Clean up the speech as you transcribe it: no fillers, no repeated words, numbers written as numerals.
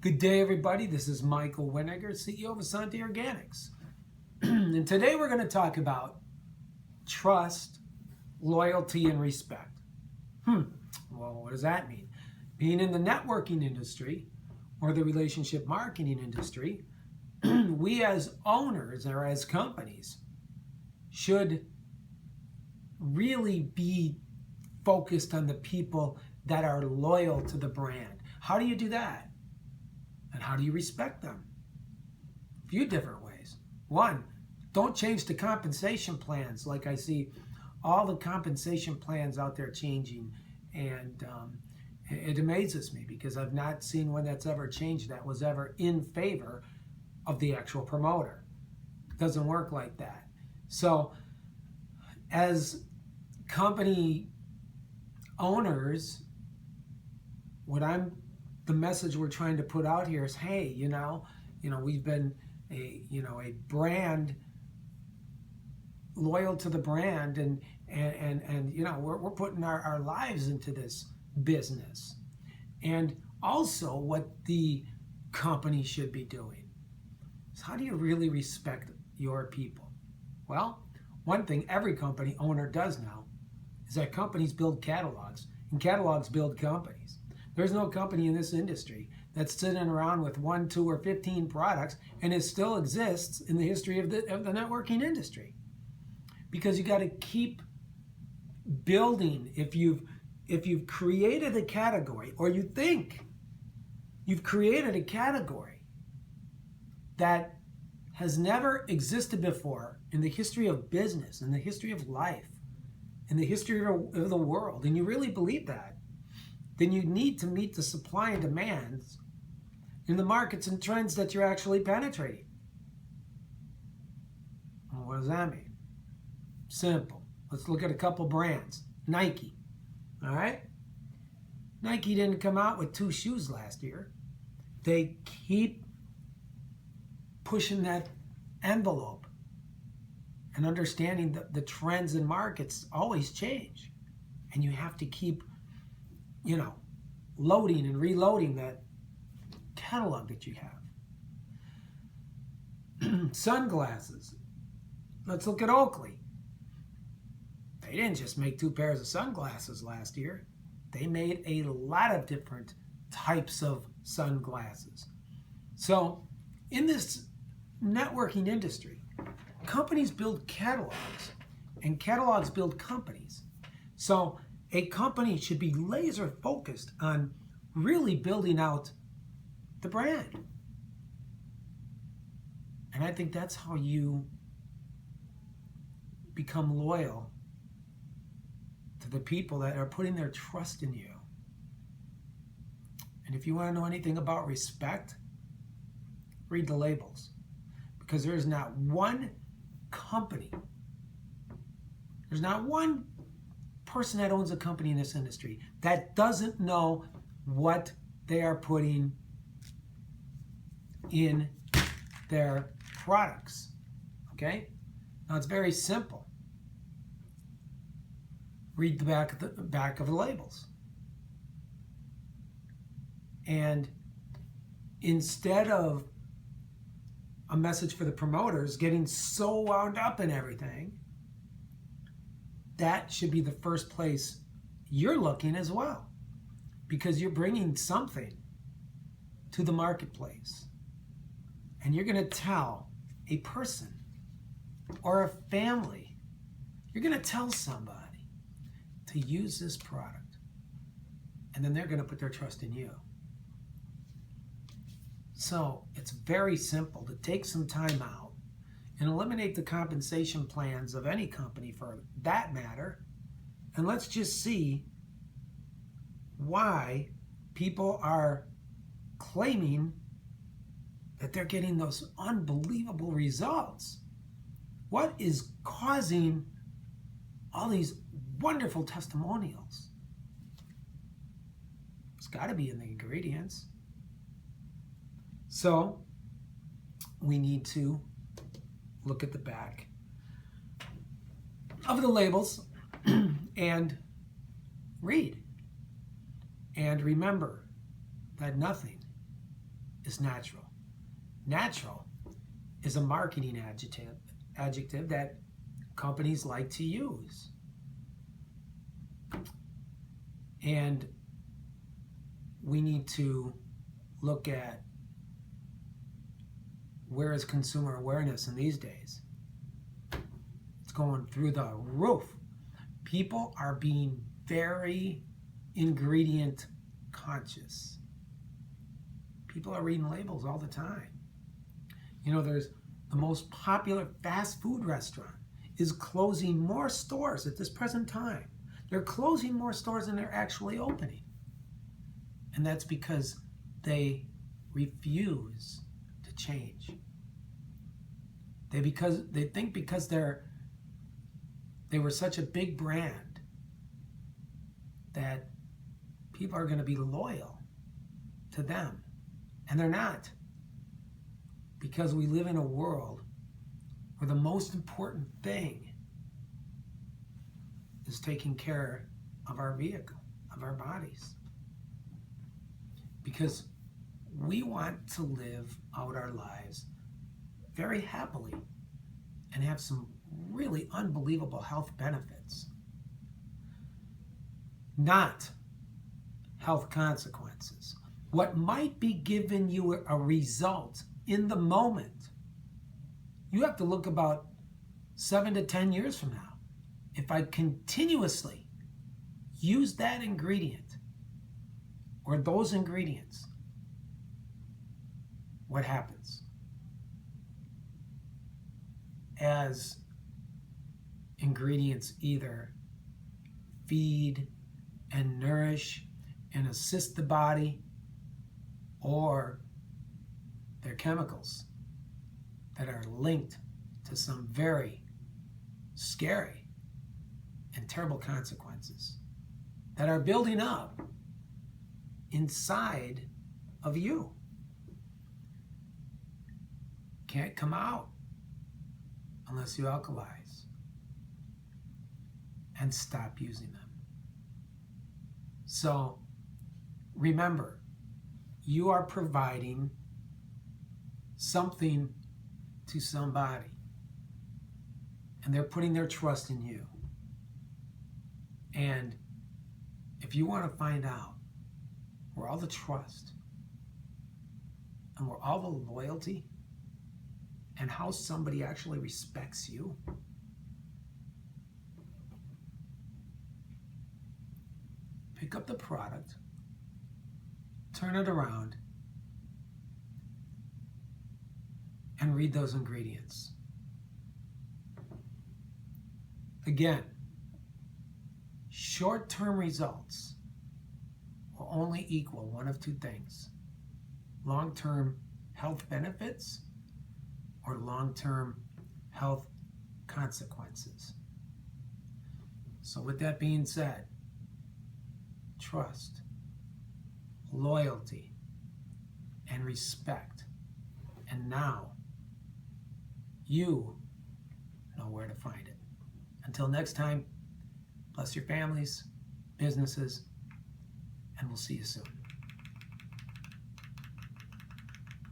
Good day, everybody. This is Michael Weniger, CEO of Asante Organics. And today we're going to talk about trust, loyalty, and respect. Well, what does that mean? Being in the networking industry or the relationship marketing industry, we as owners or as companies should really be focused on the people that are loyal to the brand. How do you do that? And how do you respect them? A few different ways. One, don't change the compensation plans like I see all the compensation plans out there changing. And it amazes me because I've not seen one that's ever changed that was ever in favor of the actual promoter. It doesn't work like that. So as company owners, the message we're trying to put out here is, hey, we've been a brand, loyal to the brand, and we're putting our lives into this business. And also what the company should be doing is, how do you really respect your people? Well, one thing every company owner does now is that companies build catalogs, and catalogs build companies. There's no company in this industry that's sitting around with 1, 2, or 15 products and it still exists in the history of the networking industry. Because you got to keep building. If you've created a category, or you think you've created a category that has never existed before in the history of business, in the history of life, in the history of the world, and you really believe that, then you need to meet the supply and demands in the markets and trends that you're actually penetrating. Well, what does that mean? Simple. Let's look at a couple brands. Nike. All right? Nike didn't come out with 2 shoes last year. They keep pushing that envelope and understanding that the trends in markets always change. And you have to keep loading and reloading that catalog that you have. Sunglasses. Let's look at Oakley. They didn't just make 2 pairs of sunglasses last year. They made a lot of different types of sunglasses. So in this networking industry, companies build catalogs and catalogs build companies. So a company should be laser focused on really building out the brand. And I think that's how you become loyal to the people that are putting their trust in you. And if you want to know anything about respect, read the labels. Because there's not one company, there's not one person that owns a company in this industry that doesn't know what they are putting in their products. Okay? Now it's very simple. Read the back of the labels. And instead of a message for the promoters getting so wound up in everything, that should be the first place you're looking as well, because you're bringing something to the marketplace and you're going to tell a person or a family, you're going to tell somebody to use this product, and then they're going to put their trust in you. So it's very simple to take some time out and eliminate the compensation plans of any company for that matter. And let's just see why people are claiming that they're getting those unbelievable results. What is causing all these wonderful testimonials? It's got to be in the ingredients. So we need to look at the back of the labels and read. And remember that nothing is natural. Natural is a marketing adjective that companies like to use. And we need to look at where is consumer awareness in these days. It's going through the roof. People are being very ingredient conscious. People are reading labels all the time. You know, there's the most popular fast food restaurant is closing more stores at this present time. They're closing more stores than they're actually opening. And that's because they refuse to change. They think because they were such a big brand that people are going to be loyal to them. And they're not. Because we live in a world where the most important thing is taking care of our vehicle, of our bodies. Because we want to live out our lives very happily and have some really unbelievable health benefits, not health consequences. What might be giving you a result in the moment, you have to look about 7 to 10 years from now. If I continuously use that ingredient or those ingredients, what happens? As ingredients either feed and nourish and assist the body, or they're chemicals that are linked to some very scary and terrible consequences that are building up inside of you. Can't come out unless you alkalize and stop using them. So remember, you are providing something to somebody, and they're putting their trust in you. And if you want to find out where all the trust and where all the loyalty and how somebody actually respects you, pick up the product, turn it around, and read those ingredients. Again, short-term results will only equal one of two things: long-term health benefits or long-term health consequences. So with that being said, trust, loyalty, and respect. And now you know where to find it. Until next time, bless your families, businesses, and we'll see you soon.